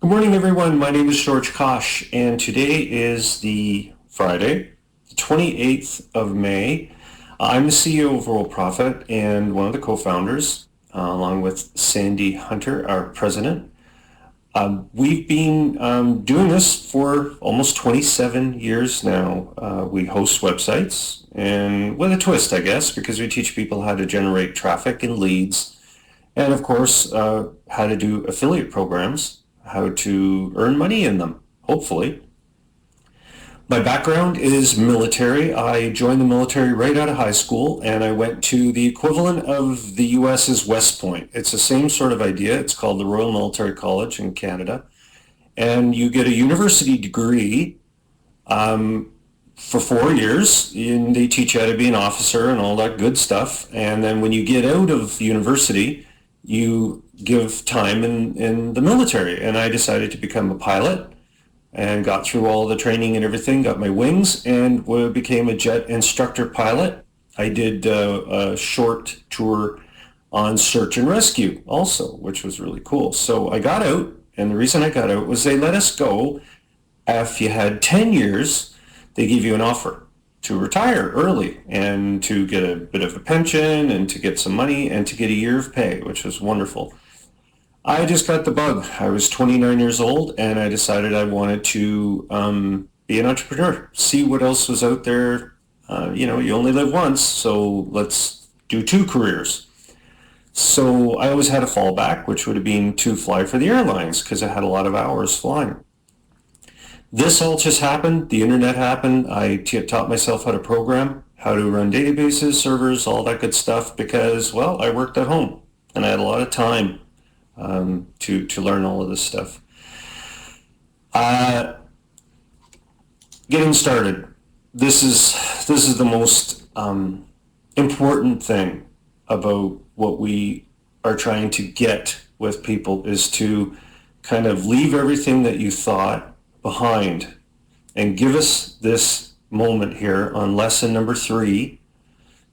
Good morning, everyone. My name is George Kosch, and today is the Friday, the 28th of May. I'm the CEO of Worldprofit and one of the co-founders, along with Sandy Hunter, our president. We've been doing this for almost 27 years now. We host websites, and with a twist, I guess, because we teach people how to generate traffic and leads, and of course, how to do affiliate programs, how to earn money in them, hopefully. My background is military. I joined the military right out of high school, and I went to the equivalent of the US's West Point. It's the same sort of idea. It's called the Royal Military College in Canada. And you get a university degree for 4 years, and they teach you how to be an officer and all that good stuff. And then when you get out of university, you give time in the military. And I decided to become a pilot and got through all the training and everything, got my wings, and became a jet instructor pilot. I did a short tour on search and rescue also, which was really cool. So I got out, and the reason I got out was they let us go. If you had 10 years, they give you an offer to retire early and to get a bit of a pension and to get some money and to get a year of pay, which was wonderful. I just got the bug. I was 29 years old, and I decided I wanted to be an entrepreneur, see what else was out there. You only live once, so let's do 2 careers. So I always had a fallback, which would have been to fly for the airlines because I had a lot of hours flying. This all just happened. The internet happened. I taught myself how to program, how to run databases, servers, all that good stuff because, well, I worked at home and I had a lot of time to learn all of this stuff. Getting started. This is the most important thing about what we are trying to get with people is to kind of leave everything that you thought behind and give us this moment here on lesson number 3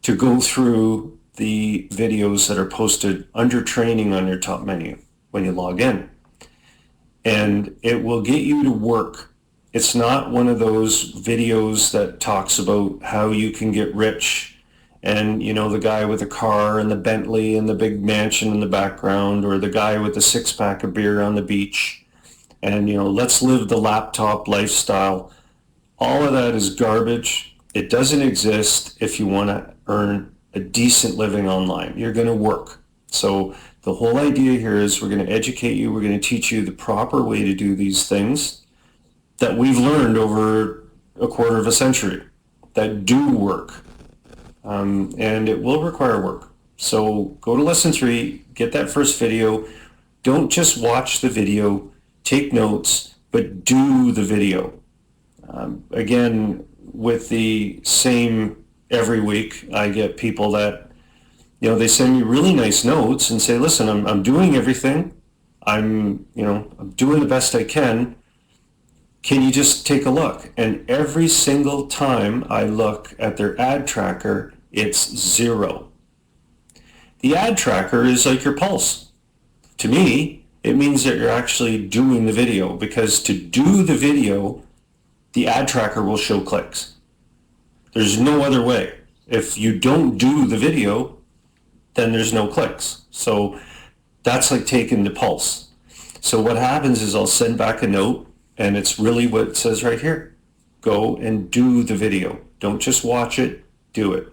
to go through the videos that are posted under training on your top menu when you log in. And it will get you to work. It's not one of those videos that talks about how you can get rich and, the guy with the car and the Bentley and the big mansion in the background, or the guy with the 6-pack of beer on the beach. And, let's live the laptop lifestyle. All of that is garbage. It doesn't exist if you want to earn a decent living online. You're going to work. So the whole idea here is we're going to educate you. We're going to teach you the proper way to do these things that we've learned over a quarter of a century that do work. And it will require work. So go to lesson 3, get that first video. Don't just watch the video. Take notes, but do the video. Again, with the same every week, I get people that, they send me really nice notes and say, listen, I'm doing everything. I'm doing the best I can. Can you just take a look? And every single time I look at their ad tracker, it's 0. The ad tracker is like your pulse. To me, it means that you're actually doing the video, because to do the video, the ad tracker will show clicks. There's no other way. If you don't do the video, then there's no clicks. So that's like taking the pulse. So what happens is I'll send back a note, and it's really what it says right here. Go and do the video. Don't just watch it, do it.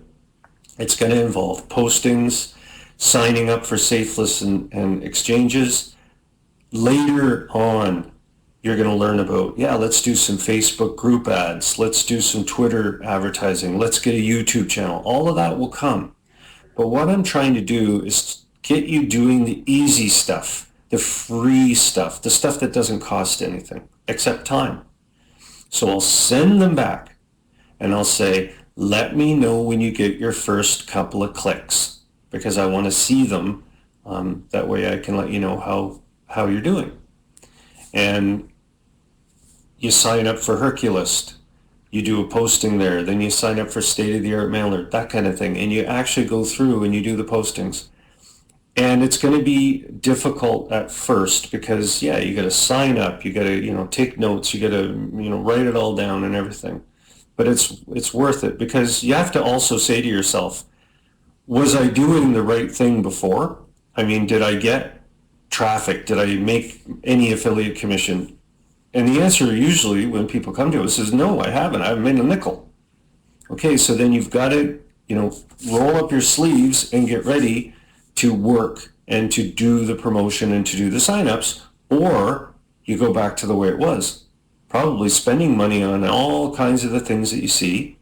It's going to involve postings, signing up for safe listen and exchanges. Later on, you're going to learn about, let's do some Facebook group ads. Let's do some Twitter advertising. Let's get a YouTube channel. All of that will come. But what I'm trying to do is get you doing the easy stuff, the free stuff, the stuff that doesn't cost anything except time. So I'll send them back and I'll say, let me know when you get your first couple of clicks, because I want to see them. That way I can let you know how you're doing. And you sign up for Herculist, you do a posting there, then you sign up for state-of-the-art mailer, that kind of thing, and you actually go through and you do the postings. And it's going to be difficult at first because, yeah, you got to sign up, you got to, take notes, you got to, write it all down and everything. But it's worth it because you have to also say to yourself, was I doing the right thing before? I mean, did I get traffic? Did I make any affiliate commission? And the answer usually when people come to us is no, I haven't. I haven't made a nickel. Okay, so then you've got to, roll up your sleeves and get ready to work and to do the promotion and to do the signups, or you go back to the way it was, probably spending money on all kinds of the things that you see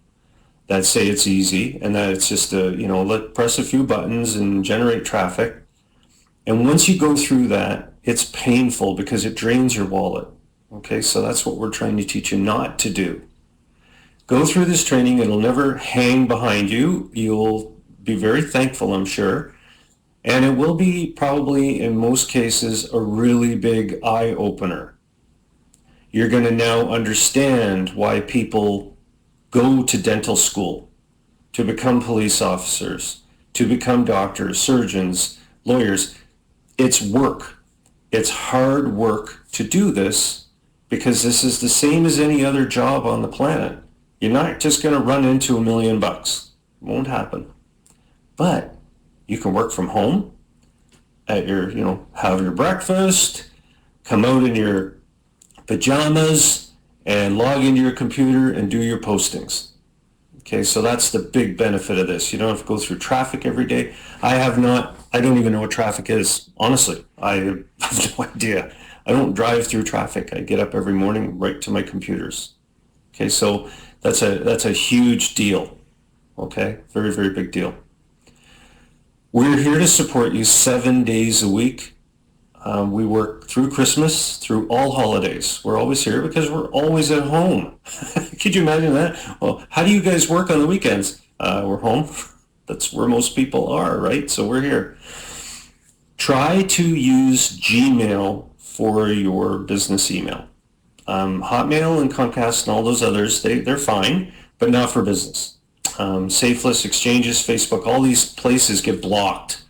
that say it's easy and that it's just press a few buttons and generate traffic. And once you go through that, it's painful because it drains your wallet. Okay, so that's what we're trying to teach you not to do. Go through this training. It'll never hang behind you. You'll be very thankful, I'm sure. And it will be probably, in most cases, a really big eye-opener. You're going to now understand why people go to dental school, to become police officers, to become doctors, surgeons, lawyers. It's work. It's hard work to do this because this is the same as any other job on the planet. You're not just going to run into $1 million. It won't happen. But you can work from home at your, have your breakfast, come out in your pajamas and log into your computer and do your postings. Okay, so that's the big benefit of this. You don't have to go through traffic every day. I don't even know what traffic is. Honestly, I have no idea. I don't drive through traffic. I get up every morning right to my computers. Okay, so that's a huge deal. Okay, very, very big deal. We're here to support you 7 days a week. We work through Christmas, through all holidays. We're always here because we're always at home. Could you imagine that? Well, how do you guys work on the weekends? We're home. That's where most people are, right? So we're here. Try to use Gmail for your business email. Hotmail and Comcast and all those others, they're fine, but not for business. Safeless exchanges, Facebook, all these places get blocked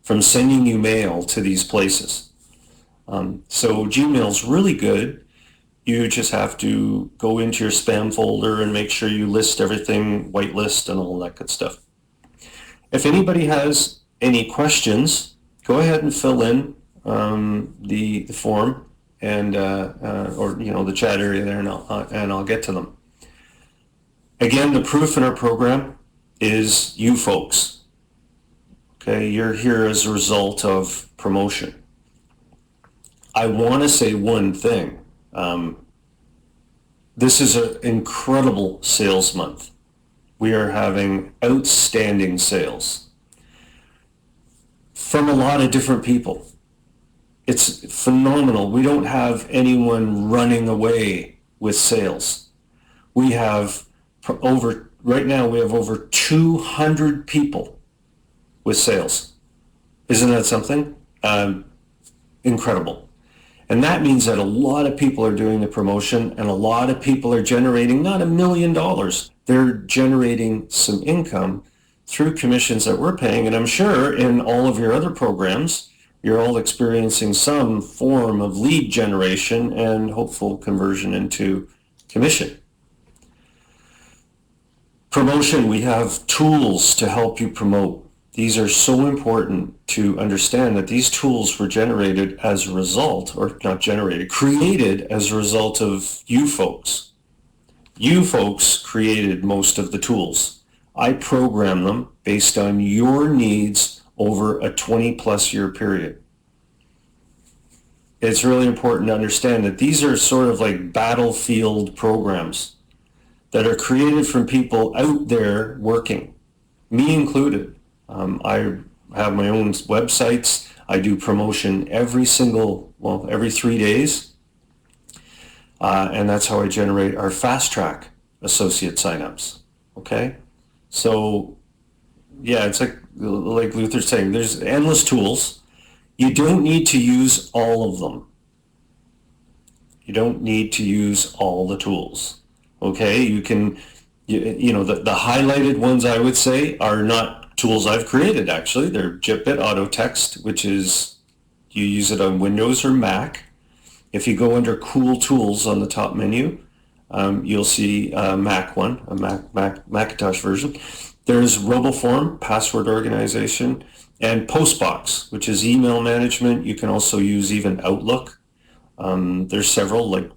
from sending you mail to these places. So Gmail's really good. You just have to go into your spam folder and make sure you list everything, whitelist and all that good stuff. If anybody has any questions, go ahead and fill in the form and or the chat area there, and I'll get to them. Again, the proof in our program is you folks. Okay, you're here as a result of promotion. I want to say one thing. This is an incredible sales month. We are having outstanding sales from a lot of different people. It's phenomenal. We don't have anyone running away with sales. We have right now we have over 200 people with sales. Isn't that something? Incredible. And that means that a lot of people are doing the promotion and a lot of people are generating not $1 million. They're generating some income through commissions that we're paying. And I'm sure in all of your other programs, you're all experiencing some form of lead generation and hopeful conversion into commission. Promotion, we have tools to help you promote. These are so important to understand that these tools were generated as a result, or not generated, created as a result of you folks. You folks created most of the tools. I program them based on your needs over a 20+ year period. It's really important to understand that these are sort of like battlefield programs that are created from people out there working, me included. I have my own websites. I do promotion every 3 days. And that's how I generate our fast track associate signups. Okay? So, yeah, it's like Luther's saying, there's endless tools. You don't need to use all of them. You don't need to use all the tools. Okay? You can, the highlighted ones, I would say, are not tools I've created, actually. They're JitBit Auto Text, which is, you use it on Windows or Mac. If you go under Cool Tools on the top menu, you'll see a Mac one, a Macintosh version. There's RoboForm, password organization, and Postbox, which is email management. You can also use even Outlook. There's several, like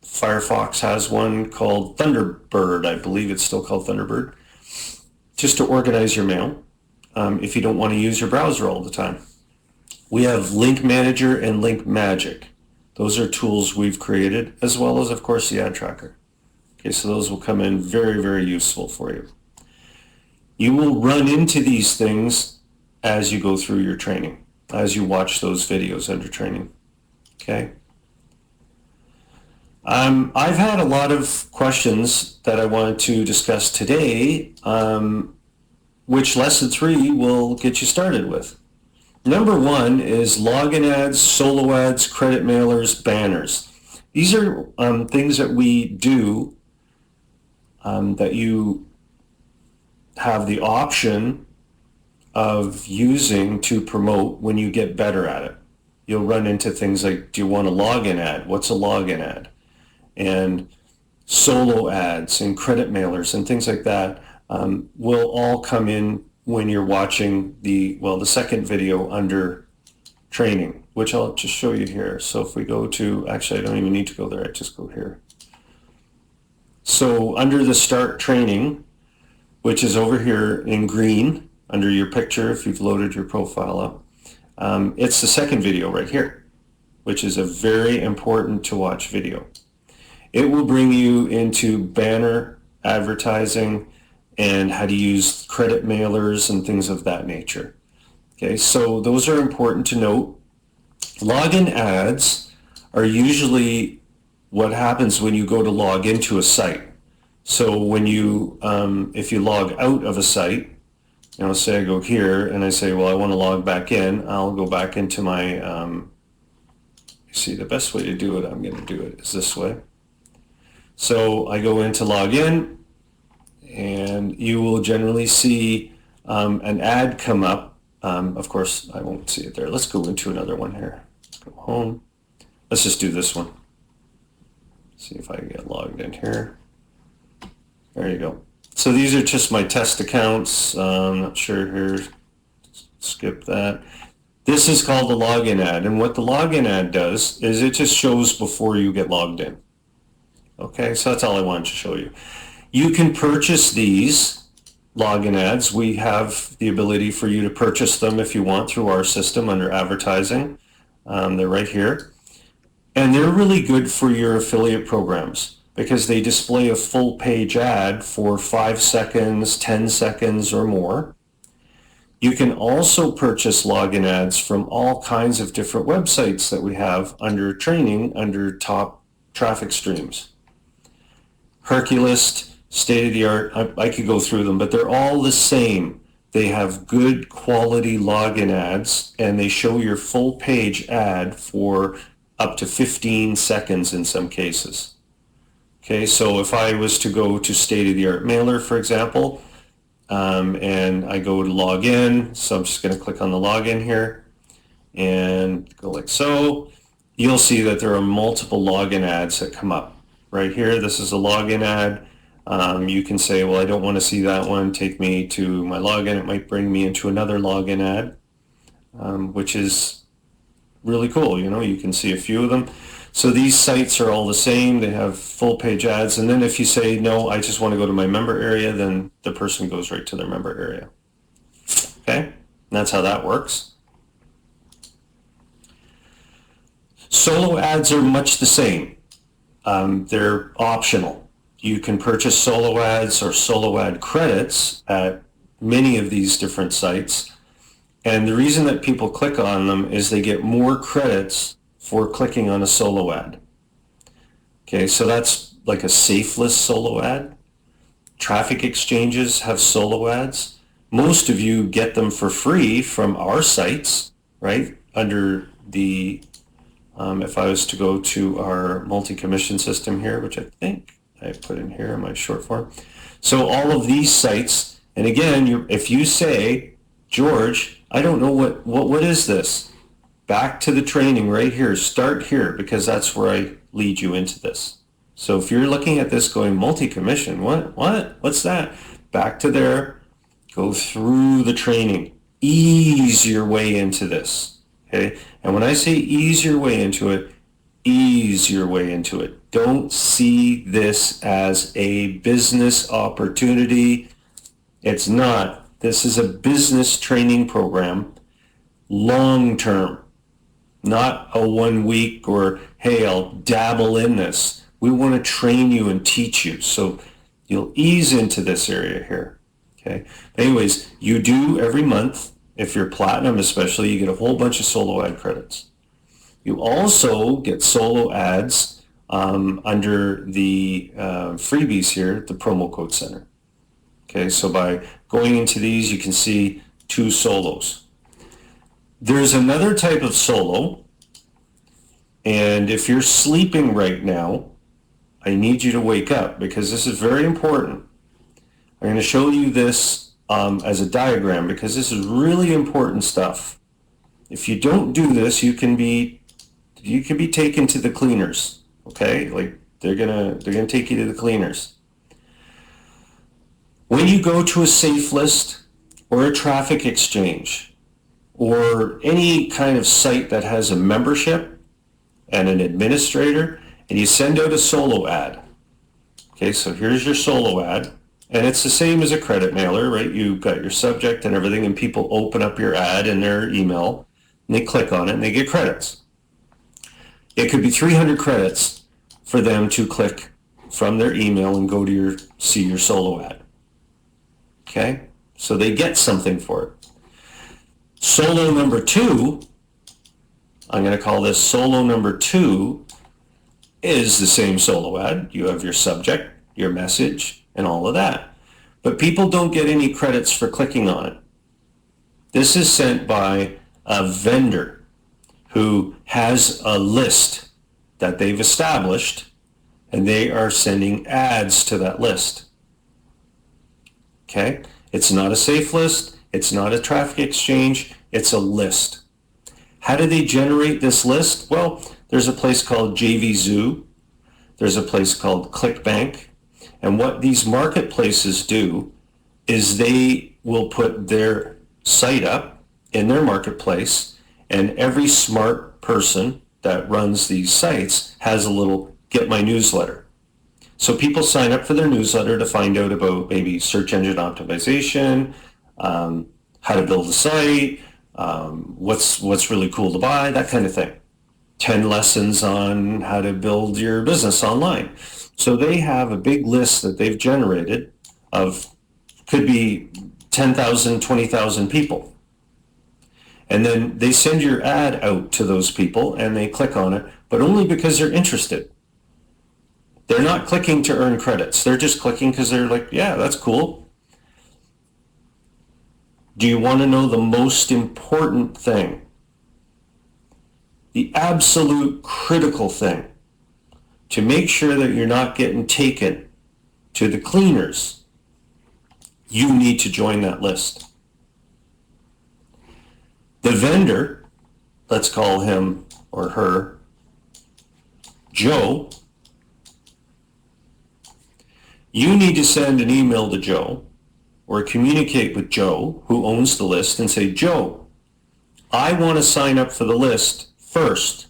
Firefox has one called Thunderbird. I believe it's still called Thunderbird, just to organize your mail if you don't want to use your browser all the time. We have Link Manager and Link Magic. Those are tools we've created, as well as, of course, the ad tracker. Okay, so those will come in very, very useful for you. You will run into these things as you go through your training, as you watch those videos under training. Okay. I've had a lot of questions that I wanted to discuss today, which lesson 3 will get you started with. Number 1 is login ads, solo ads, credit mailers, banners. These are things that we do that you have the option of using to promote when you get better at it. You'll run into things like, do you want a login ad? What's a login ad? And solo ads and credit mailers and things like that will all come in when you're watching the second video under training, which I'll just show you here. So if we go to, actually I don't even need to go there, I just go here. So under the start training, which is over here in green, under your picture if you've loaded your profile up, it's the second video right here, which is a very important to watch video. It will bring you into banner advertising and how to use credit mailers and things of that nature. Okay, so those are important to note. Login ads are usually what happens when you go to log into a site. So when you, if you log out of a site, you know, say I go here and I say, well, I want to log back in, I'll go back into my, see, the best way to do it, I'm going to do it is this way. So I go into log in, and you will generally see an ad come up. Of course, I won't see it there. Let's go into another one here. Go home. Let's just do this one. See if I can get logged in here. There you go. So these are just my test accounts. I'm not sure here. Skip that. This is called the login ad, and what the login ad does is it just shows before you get logged in. Okay, so that's all I wanted to show you. You can purchase these login ads. We have the ability for you to purchase them if you want through our system under advertising. They're right here. And they're really good for your affiliate programs because they display a full page ad for 5 seconds, 10 seconds or more. You can also purchase login ads from all kinds of different websites that we have under training, under top traffic streams. Herculist, state-of-the-art, I could go through them, but they're all the same. They have good quality login ads, and they show your full page ad for up to 15 seconds in some cases. Okay, so if I was to go to state-of-the-art mailer, for example, and I go to log in, so I'm just going to click on the login here and go like so, you'll see that there are multiple login ads that come up. Right here, this is a login ad. You can say, well, I don't want to see that one. Take me to my login. It might bring me into another login ad, which is really cool. You know, you can see a few of them. So these sites are all the same. They have full page ads. And then if you say, no, I just want to go to my member area, then the person goes right to their member area. Okay, and that's how that works. Solo ads are much the same. They're optional. You can purchase solo ads or solo ad credits at many of these different sites. And the reason that people click on them is they get more credits for clicking on a solo ad. Okay, so that's like a safeless solo ad. Traffic exchanges have solo ads. Most of you get them for free from our sites, right? Under the if I was to go to our multi-commission system here, which I think I put in here in my short form. So all of these sites And again, if you say, George, I don't know what is this? Back to the training right here. Start here, because that's where I lead you into this. So if you're looking at this going multi-commission, what's that? Back to there, go through the training, ease your way into this, okay? And when I say ease your way into it, ease your way into it. Don't see this as a business opportunity. It's not. This is a business training program, long term, not a 1 week or, hey, I'll dabble in this. We want to train you and teach you. So you'll ease into this area here. Okay. Anyways, you do every month, if you're platinum especially, you get a whole bunch of solo ad credits. You also get solo ads under the freebies here, the promo code center. Okay, so by going into these, you can see 2 solos. There's another type of solo, and if you're sleeping right now, I need you to wake up, because this is very important. I'm going to show you this as a diagram, because this is really important stuff. If you don't do this, you can be taken to the cleaners. Okay, like they're gonna take you to the cleaners. When you go to a safe list or a traffic exchange or any kind of site that has a membership and an administrator, and you send out a solo ad. Okay, so here's your solo ad, and it's the same as a credit mailer, right? You've got your subject and everything, and people open up your ad in their email, and they click on it, and they get credits. It could be 300 credits for them to click from their email and go to see your solo ad. Okay, so they get something for it. Solo number 2, I'm going to call this solo number 2, is the same solo ad. You have your subject, your message, and all of that. But people don't get any credits for clicking on it. This is sent by a vendor who has a list that they've established, and they are sending ads to that list. Okay? It's not a safe list. It's not a traffic exchange. It's a list. How do they generate this list? Well, there's a place called JVZoo. There's a place called ClickBank. And what these marketplaces do is they will put their site up in their marketplace, and every smart person that runs these sites has a little get my newsletter. So people sign up for their newsletter to find out about maybe search engine optimization, how to build a site, what's really cool to buy, that kind of thing. 10 lessons on how to build your business online. So they have a big list that they've generated of, could be 10,000, 20,000 people. And then they send your ad out to those people and they click on it, but only because they're interested. They're not clicking to earn credits. They're just clicking because they're like, yeah, that's cool. Do you want to know the most important thing? The absolute critical thing to make sure that you're not getting taken to the cleaners, you need to join that list. The vendor, let's call him or her Joe. You need to send an email to Joe or communicate with Joe, who owns the list, and say, Joe, I want to sign up for the list first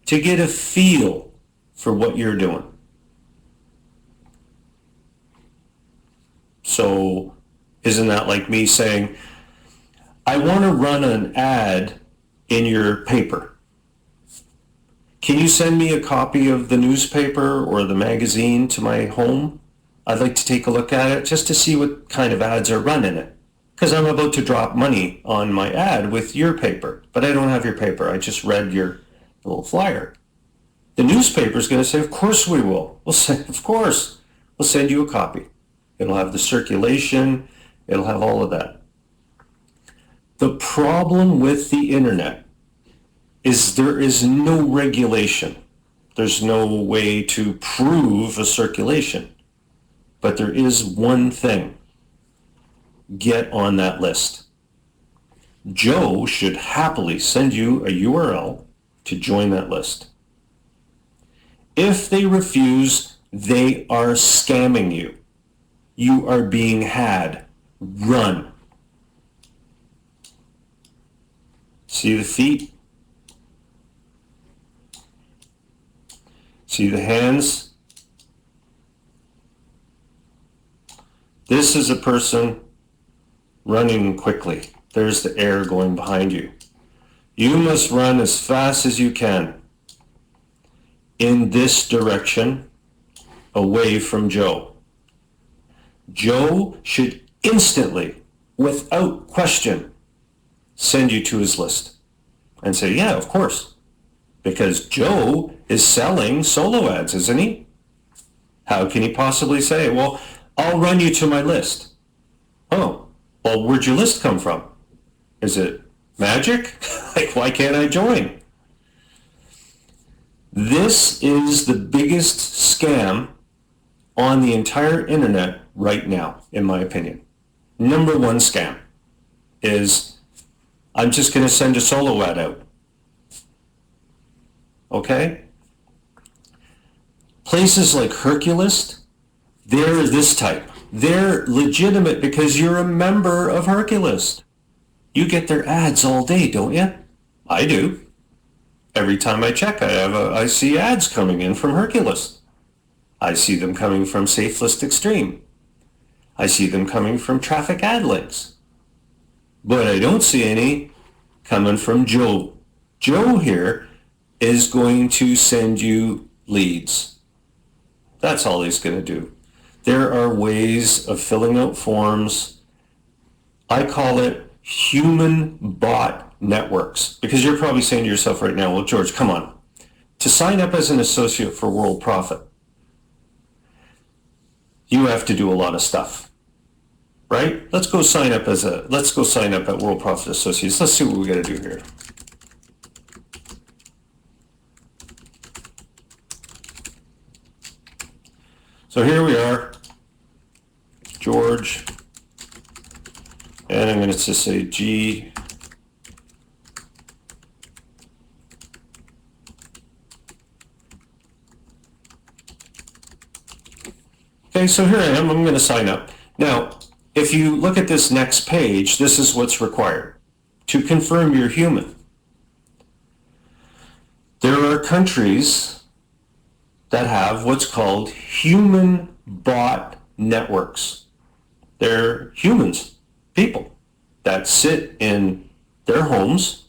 to get a feel for what you're doing. So isn't that like me saying, I want to run an ad in your paper. Can you send me a copy of the newspaper or the magazine to my home? I'd like to take a look at it just to see what kind of ads are run in it. Because I'm about to drop money on my ad with your paper, but I don't have your paper. I just read your little flyer. The newspaper is going to say, of course we will. We'll say, of course. We'll send you a copy. It'll have the circulation. It'll have all of that. The problem with the internet is there is no regulation. There's no way to prove a circulation. But there is one thing. get on that list. Joe should happily send you a URL to join that list. If they refuse, they are scamming you. You are being had. Run. See the feet? See the hands? This is a person running quickly. There's the air going behind you. You must run as fast as you can in this direction, away from Joe. Joe should instantly, without question, send you to his list and say, yeah, of course, because Joe is selling solo ads, isn't he? How can he possibly say, well, I'll run you to my list? Oh, well, where'd your list come from? Is it magic? Like, why can't I join? This is the biggest scam on the entire internet right now, in my opinion. Number one scam is, I'm just going to send a solo ad out. Okay? Places like Herculist, they're this type. They're legitimate because you're a member of Herculist. You get their ads all day, don't you? I do. Every time I check, I see ads coming in from Herculist. I see them coming from Safe List Extreme. I see them coming from Traffic Ad Links. But I don't see any coming from Joe. Joe here is going to send you leads. That's all he's going to do. There are ways of filling out forms. I call it human bot networks, because you're probably saying to yourself right now, well, George, come on. To sign up as an associate for Worldprofit, you have to do a lot of stuff, right? Let's go sign up at Worldprofit Associates. Let's see what we got to do here. So here we are, George, and I'm going to just say G. Okay, so here I am. I'm going to sign up. Now, if you look at this next page, this is what's required to confirm you're human. There are countries that have what's called human bot networks. They're humans, people that sit in their homes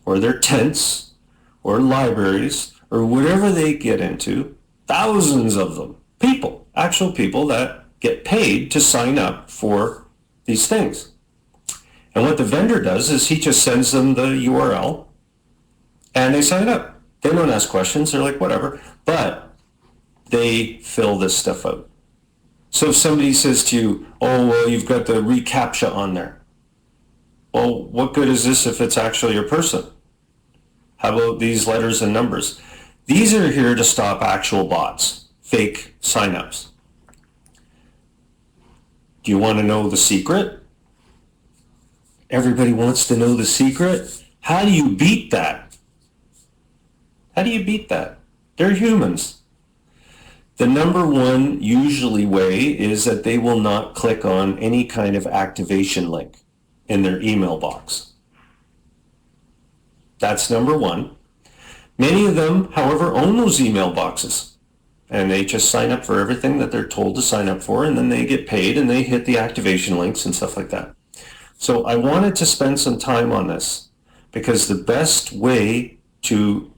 or their tents or libraries or whatever they get into, thousands of them, people, actual people that get paid to sign up for these things. And what the vendor does is he just sends them the URL and they sign up. They don't ask questions. They're like, whatever. But they fill this stuff out. So if somebody says to you, oh, well, you've got the reCAPTCHA on there. Well, what good is this if it's actually your person? How about these letters and numbers? These are here to stop actual bots, fake signups. Do you want to know the secret? Everybody wants to know the secret. How do you beat that? How do you beat that? They're humans. The number one usually way is that they will not click on any kind of activation link in their email box. That's number one. Many of them, however, own those email boxes. And they just sign up for everything that they're told to sign up for, and then they get paid and they hit the activation links and stuff like that. So I wanted to spend some time on this because the best way to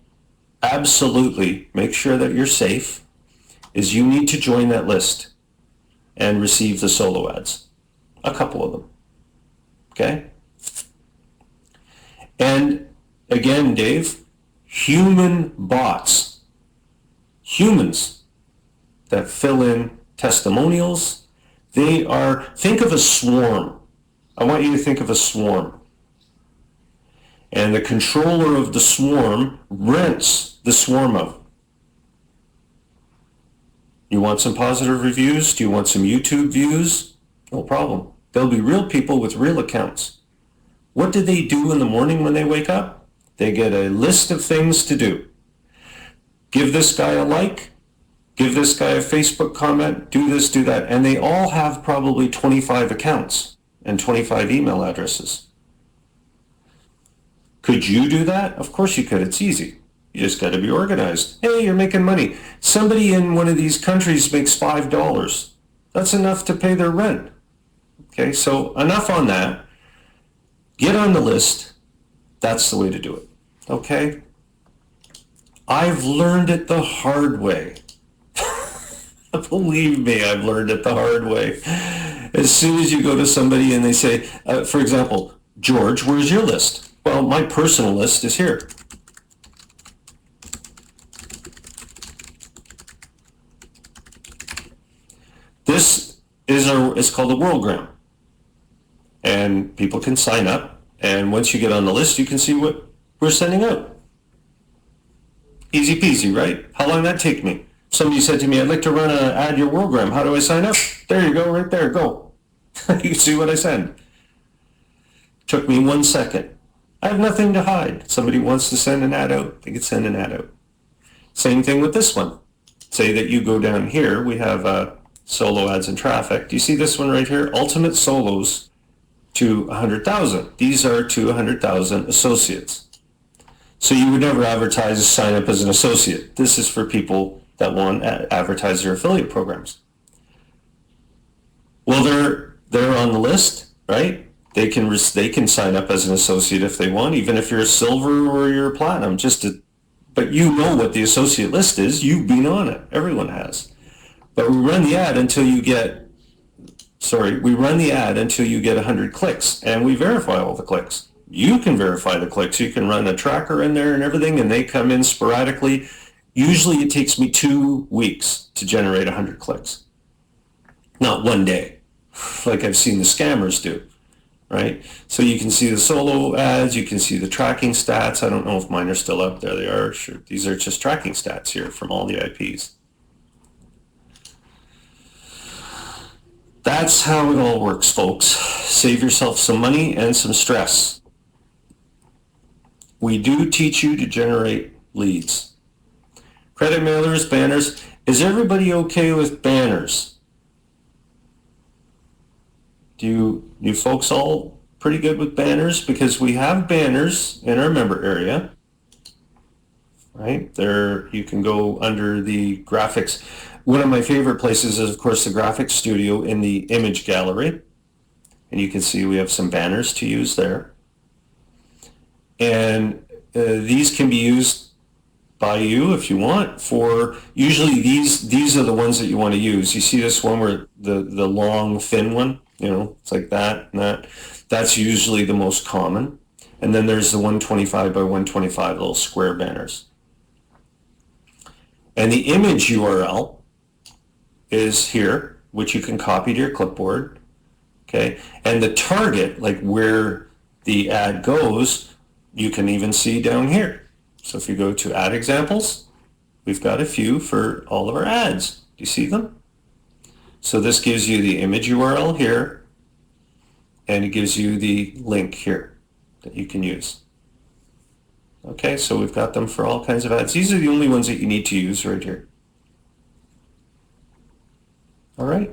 absolutely make sure that you're safe is you need to join that list and receive the solo ads, a couple of them, okay? And again, Dave, human bots, humans that fill in testimonials, think of a swarm. I want you to think of a swarm. And the controller of the swarm rents the swarm out. You want some positive reviews? Do you want some YouTube views? No problem. They'll be real people with real accounts. What do they do in the morning when they wake up? They get a list of things to do. Give this guy a like, give this guy a Facebook comment, do this, do that. And they all have probably 25 accounts and 25 email addresses. Could you do that? Of course you could. It's easy. You just got to be organized. Hey, you're making money. Somebody in one of these countries makes $5. That's enough to pay their rent. Okay, so enough on that. Get on the list. That's the way to do it. Okay? I've learned it the hard way. Believe me, I've learned it the hard way. As soon as you go to somebody and they say, for example, George, where's your list? Well, my personal list is here. This is called a Worldgram. And people can sign up. And once you get on the list, you can see what we're sending out. Easy peasy, right? How long did that take me? Somebody said to me, I'd like to run an Add Your Worldgram. How do I sign up? There you go, right there, go. You can see what I send. Took me 1 second. I have nothing to hide. Somebody wants to send an ad out, they can send an ad out. Same thing with this one. Say that you go down here, we have solo ads and traffic. Do you see this one right here? Ultimate solos to 100,000. These are to 100,000 associates. So you would never advertise sign up as an associate. This is for people that want to advertise their affiliate programs. Well, they're on the list, right? They can sign up as an associate if they want, even if you're a silver or you're a platinum. But you know what the associate list is. You've been on it. Everyone has. But we run the ad until you get 100 clicks, and we verify all the clicks. You can verify the clicks. You can run a tracker in there and everything, and they come in sporadically. Usually it takes me 2 weeks to generate 100 clicks. Not one day, like I've seen the scammers do, right? So you can see the solo ads, you can see the tracking stats. I don't know if mine are still up there. They are. Sure. These are just tracking stats here from all the IPs. That's how it all works, folks. Save yourself some money and some stress. We do teach you to generate leads. Credit mailers, banners. Is everybody okay with banners? Do you folks all pretty good with banners? Because we have banners in our member area. Right? There you can go under the graphics. One of my favorite places is, of course, the graphics studio in the image gallery. And you can see we have some banners to use there. And these can be used by you if you want for, usually these are the ones that you want to use. You see this one where the long, thin one, it's like that and that. That's usually the most common. And then there's the 125 by 125 little square banners. And the image URL is here, which you can copy to your clipboard, okay? And the target, like where the ad goes, you can even see down here. So if you go to ad examples, we've got a few for all of our ads. Do you see them? So this gives you the image URL here, and it gives you the link here that you can use. Okay, so we've got them for all kinds of ads. These are the only ones that you need to use right here. All right.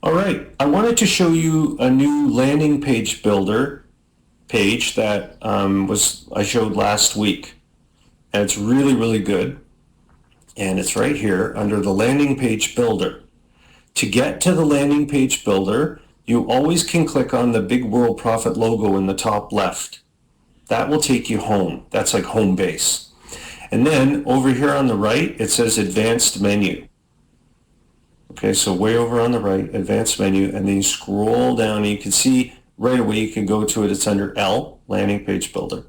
All right, I wanted to show you a new landing page builder page that I showed last week. And it's really, really good. And it's right here under the landing page builder. To get to the landing page builder, you always can click on the big Worldprofit logo in the top left. That will take you home. That's like home base. And then over here on the right, it says advanced menu. Okay, so way over on the right, advanced menu, and then you scroll down and you can see right away you can go to it. It's under L, landing page builder.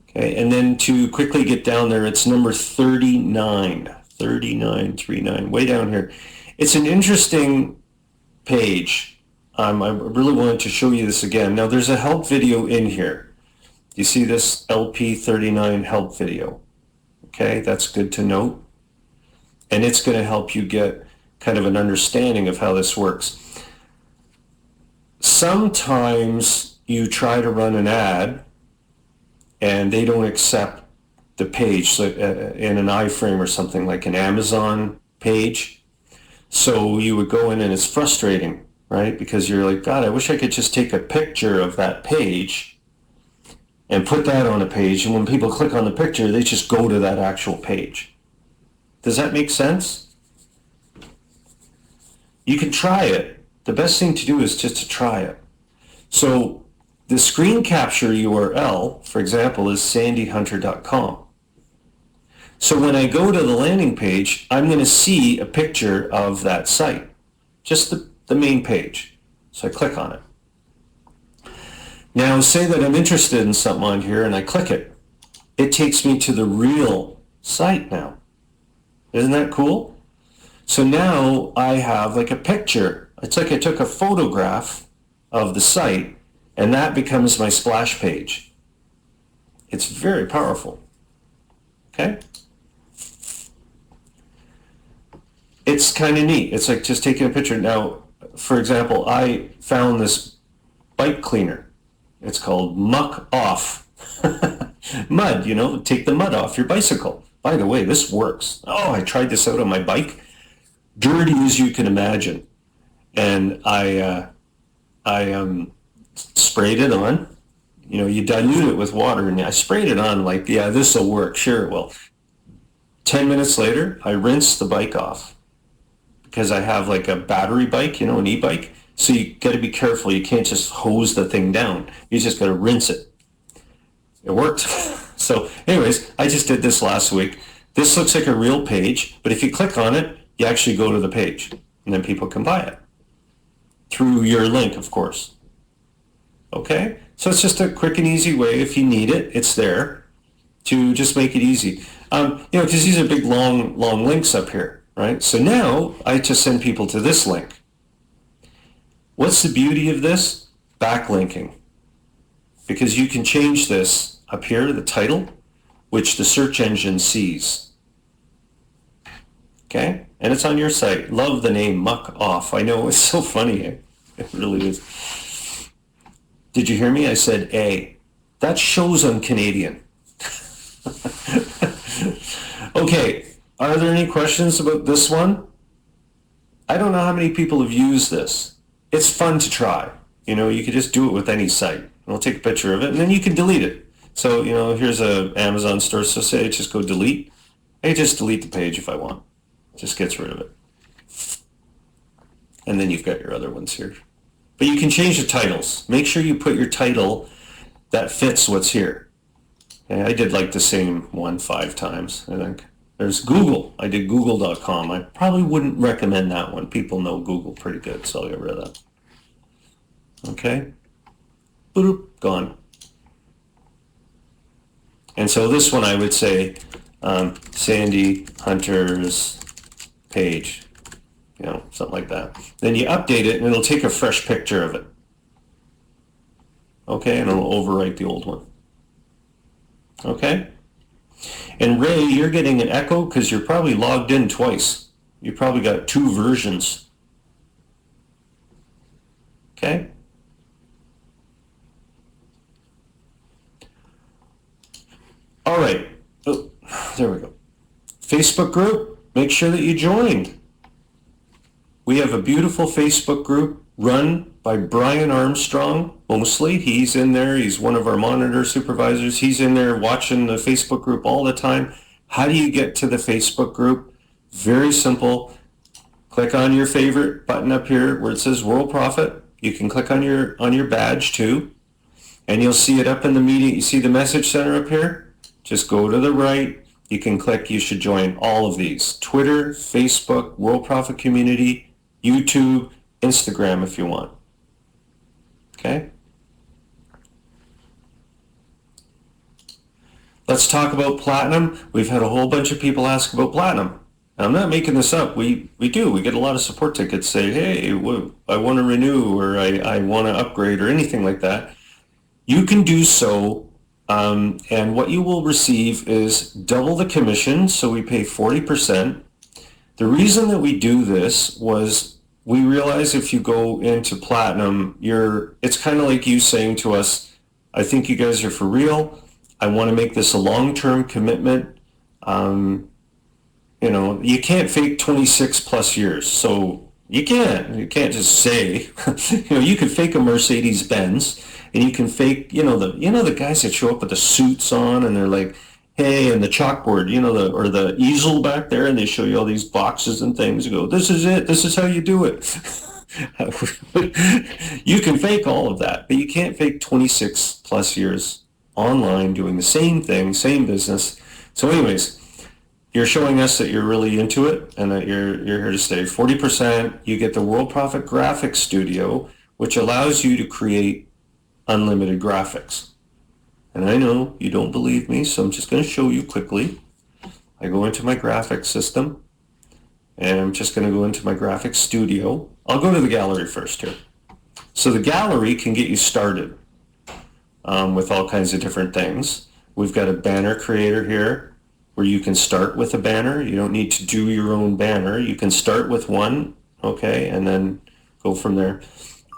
Okay, and then to quickly get down there, it's number 3939, way down here. It's an interesting page. I really wanted to show you this again. Now there's a help video in here, You see this LP39 help video. Okay, that's good to note. And it's going to help you get kind of an understanding of how this works. Sometimes you try to run an ad and they don't accept the page, so in an iframe or something like an Amazon page. So you would go in and it's frustrating, right? Because you're like, God, I wish I could just take a picture of that page and put that on a page. And when people click on the picture, they just go to that actual page. Does that make sense? You can try it. The best thing to do is just to try it. So the screen capture URL, for example, is sandyhunter.com. So when I go to the landing page, I'm going to see a picture of that site, just the main page. So I click on it. Now say that I'm interested in something on here and I click it. It takes me to the real site now. Isn't that cool? So now I have like a picture. It's like I took a photograph of the site and that becomes my splash page. It's very powerful. Okay? It's kind of neat. It's like just taking a picture. Now, for example, I found this bike cleaner. It's called Muck Off. Mud, you know, take the mud off your bicycle. By the way, this works. Oh, I tried this out on my bike. Dirty as you can imagine. And I sprayed it on. You know, you dilute it with water, and I sprayed it on like, yeah, this will work. Sure it will. 10 minutes later, I rinsed the bike off because I have like a battery bike, you know, an e-bike. So you got to be careful. You can't just hose the thing down. You just got to rinse it. It worked. So anyways, I just did this last week. This looks like a real page, but if you click on it, you actually go to the page and then people can buy it through your link, of course. Okay? So it's just a quick and easy way. If you need it, it's there to just make it easy. You know, because these are big, long links up here, right? So now I just send people to this link. What's the beauty of this? Backlinking. Because you can change this up here, the title, which the search engine sees. Okay? And it's on your site. Love the name Muck Off. I know, it's so funny. It really is. Did you hear me? I said A. That shows I'm Canadian. Okay, are there any questions about this one? I don't know how many people have used this. It's fun to try. You know, you could just do it with any site. We'll take a picture of it and then you can delete it. So, you know, here's a Amazon store. So say I just go delete. I just delete the page if I want. Just gets rid of it. And then you've got your other ones here. But you can change the titles. Make sure you put your title that fits what's here. Okay, I did like the same one 5 times, I think. There's Google. I did google.com. I probably wouldn't recommend that one. People know Google pretty good, so I'll get rid of that. Okay? Boop, gone. And so this one I would say Sandy Hunter's page, you know, something like that. Then you update it and it'll take a fresh picture of it. Okay, and it'll overwrite the old one. Okay? And Ray, you're getting an echo because you're probably logged in twice. You probably got 2 versions. Okay? All right. Oh, there we go. Facebook group, make sure that you joined. We have a beautiful Facebook group run by Brian Armstrong, mostly. He's in there. He's one of our monitor supervisors. He's in there watching the Facebook group all the time. How do you get to the Facebook group? Very simple. Click on your favorite button up here where it says Worldprofit. You can click on your badge too, and you'll see it up in the meeting. You see the message center up here? Just go to the right. You can click, you should join all of these. Twitter, Facebook, Worldprofit Community, YouTube, Instagram if you want. Okay? Let's talk about Platinum. We've had a whole bunch of people ask about Platinum. And I'm not making this up. We do. We get a lot of support tickets say, hey, I want to renew or I want to upgrade or anything like that. You can do so And what you will receive is double the commission. So we pay 40%. The reason that we do this was we realize if you go into platinum, it's kind of like you saying to us, I think you guys are for real. I want to make this a long-term commitment. You can't fake 26 plus years. So you can't just say, you can fake a Mercedes Benz, and you can fake, the guys that show up with the suits on and they're like, hey, and the chalkboard, or the easel back there, and they show you all these boxes and things. You go, this is it. This is how you do it. You can fake all of that, but you can't fake 26 plus years online doing the same thing, same business. So anyways, you're showing us that you're really into it and that you're here to stay. 40%, you get the Worldprofit Graphics Studio, which allows you to create unlimited graphics. And I know you don't believe me, so I'm just going to show you quickly. I go into my graphics system, and I'm just going to go into my graphics studio. I'll go to the gallery first here. So the gallery can get you started with all kinds of different things. We've got a banner creator here where you can start with a banner. You don't need to do your own banner. You can start with one, okay, and then go from there.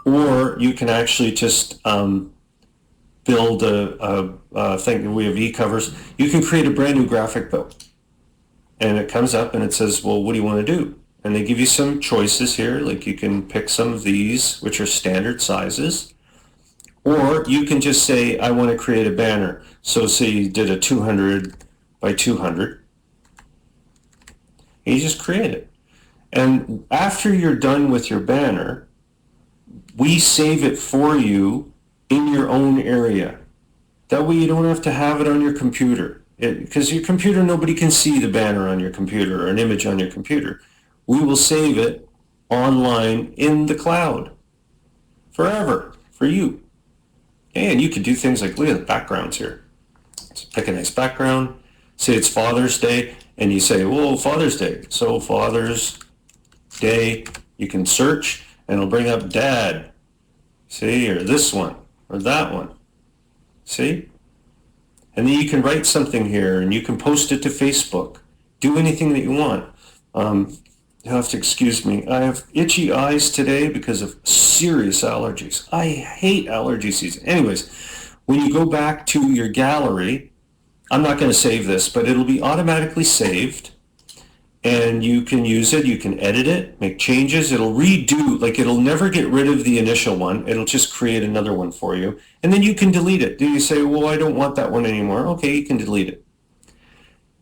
Or you can actually just build a thing. We have e-covers. You can create a brand new graphic though. And it comes up and it says, well, what do you want to do? And they give you some choices here. Like you can pick some of these, which are standard sizes. Or you can just say, I want to create a banner. So say you did a 200 by 200. And you just create it. And after you're done with your banner, we save it for you in your own area. That way you don't have to have it on your computer. Because your computer, nobody can see the banner on your computer or an image on your computer. We will save it online in the cloud forever for you. And you can do things like, look at the backgrounds here. So pick a nice background. Say it's Father's Day, and you say, well, Father's Day. So Father's Day, you can search, and it'll bring up Dad. See, or this one, or that one. See? And then you can write something here, and you can post it to Facebook. Do anything that you want. You'll have to excuse me. I have itchy eyes today because of serious allergies. I hate allergy season. Anyways, when you go back to your gallery, I'm not going to save this, but it'll be automatically saved. And you can use it, you can edit it, make changes. It'll redo, like it'll never get rid of the initial one. It'll just create another one for you. And then you can delete it. Do you say, well, I don't want that one anymore? Okay, you can delete it.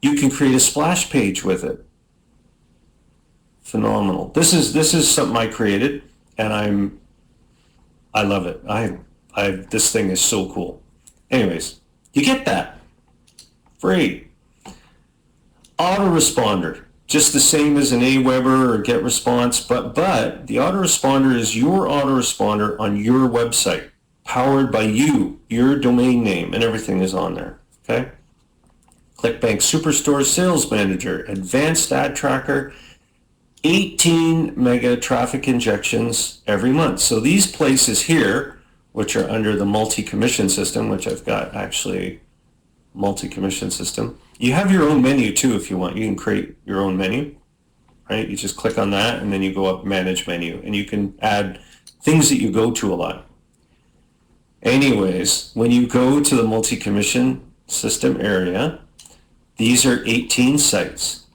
You can create a splash page with it. Phenomenal. This is something I created, and I love it. This thing is so cool. Anyways, you get that. Free. Autoresponder. Just the same as an Aweber or GetResponse, but the autoresponder is your autoresponder on your website, powered by you, your domain name, and everything is on there, okay? ClickBank Superstore Sales Manager, Advanced Ad Tracker, 18 mega traffic injections every month. So these places here, which are under the multi-commission system, which I've got actually multi-commission system. You have your own menu too if you want. You can create your own menu, right? You just click on that and then you go up Manage Menu and you can add things that you go to a lot. Anyways, when you go to the multi-commission system area, these are 18 sites.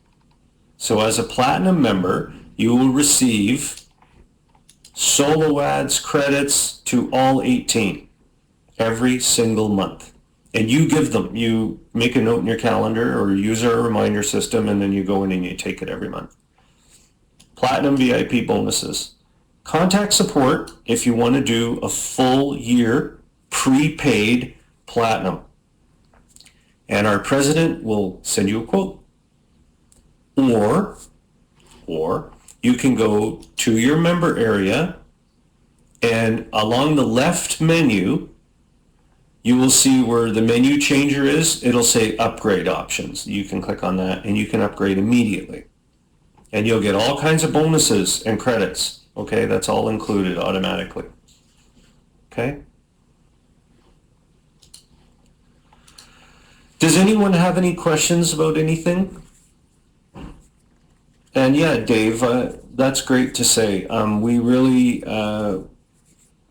So as a Platinum member, you will receive solo ads credits to all 18 every single month. And you give them, you make a note in your calendar or use our reminder system, and then you go in and you take it every month. Platinum VIP bonuses. Contact support if you want to do a full year prepaid Platinum. And our president will send you a quote. Or you can go to your member area, and along the left menu, you will see where the menu changer is. It'll say upgrade options. You can click on that and you can upgrade immediately. And you'll get all kinds of bonuses and credits. Okay, that's all included automatically. Okay? Does anyone have any questions about anything? And yeah, Dave, that's great to say. We really,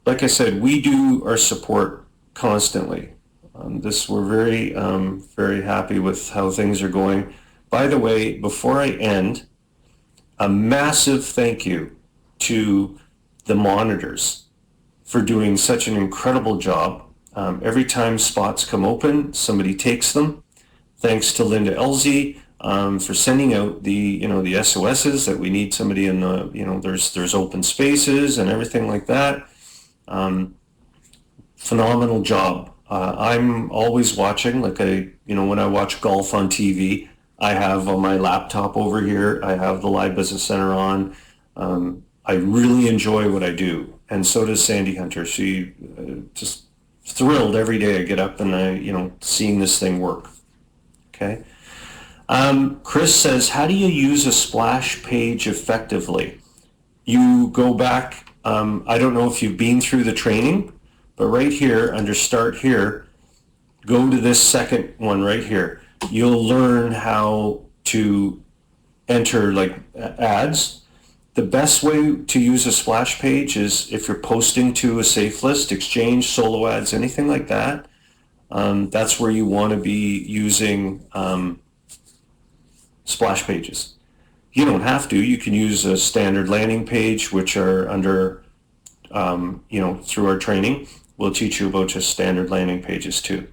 like I said, we do our support constantly. We're very, very happy with how things are going. By the way, before I end, a massive thank you to the monitors for doing such an incredible job. Every time spots come open, somebody takes them. Thanks to Linda Elzey for sending out the SOSs that we need somebody in the there's open spaces and everything like that. Phenomenal job. I'm always watching, like when I watch golf on TV, I have on my laptop over here, I have the Live Business Center on. I really enjoy what I do, and so does Sandy Hunter. She just thrilled every day I get up and seeing this thing work. Okay. Chris says, how do you use a splash page effectively? You go back, I don't know if you've been through the training, but right here under Start Here, go to this second one right here. You'll learn how to enter like ads. The best way to use a splash page is if you're posting to a safe list, exchange, solo ads, anything like that. That's where you want to be using splash pages. You don't have to. You can use a standard landing page, which are under, through our training. We'll teach you about just standard landing pages too.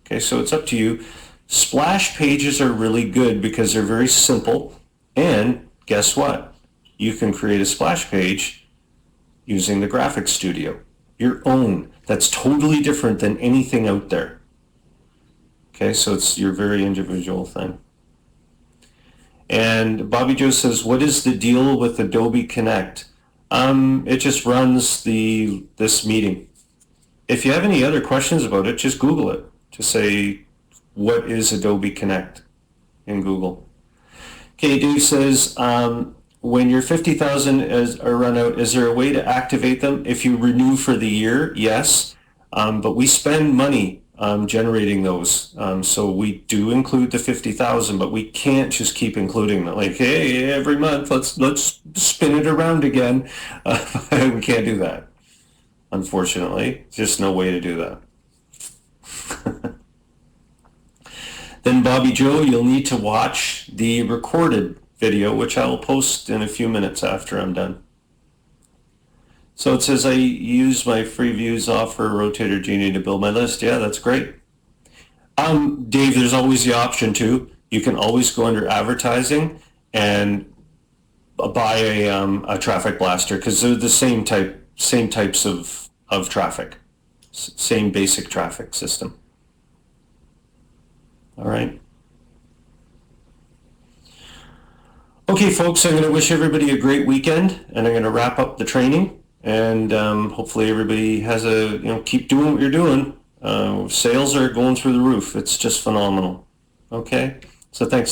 Okay, so it's up to you. Splash pages are really good because they're very simple. And guess what? You can create a splash page using the graphics studio, your own. That's totally different than anything out there. Okay, so it's your very individual thing. And Bobby Joe says, what is the deal with Adobe Connect? It just runs this meeting. If you have any other questions about it, just Google it. Just say, what is Adobe Connect in Google? Okay, Dave says, when your 50,000 are run out, is there a way to activate them? If you renew for the year, yes. But we spend money generating those. So we do include the 50,000, but we can't just keep including them. Like, hey, every month, let's spin it around again. We can't do that. Unfortunately, just no way to do that. Then Bobby Joe, you'll need to watch the recorded video, which I will post in a few minutes after I'm done. So it says I use my free views offer Rotator Genie to build my list. Yeah, that's great. Dave, there's always the option too. You can always go under advertising and buy a traffic blaster because they're the same types of traffic, same basic traffic system. All right. Okay, folks, I'm going to wish everybody a great weekend, and I'm going to wrap up the training. And hopefully everybody has keep doing what you're doing. Sales are going through the roof. It's just phenomenal. Okay, so thanks a lot.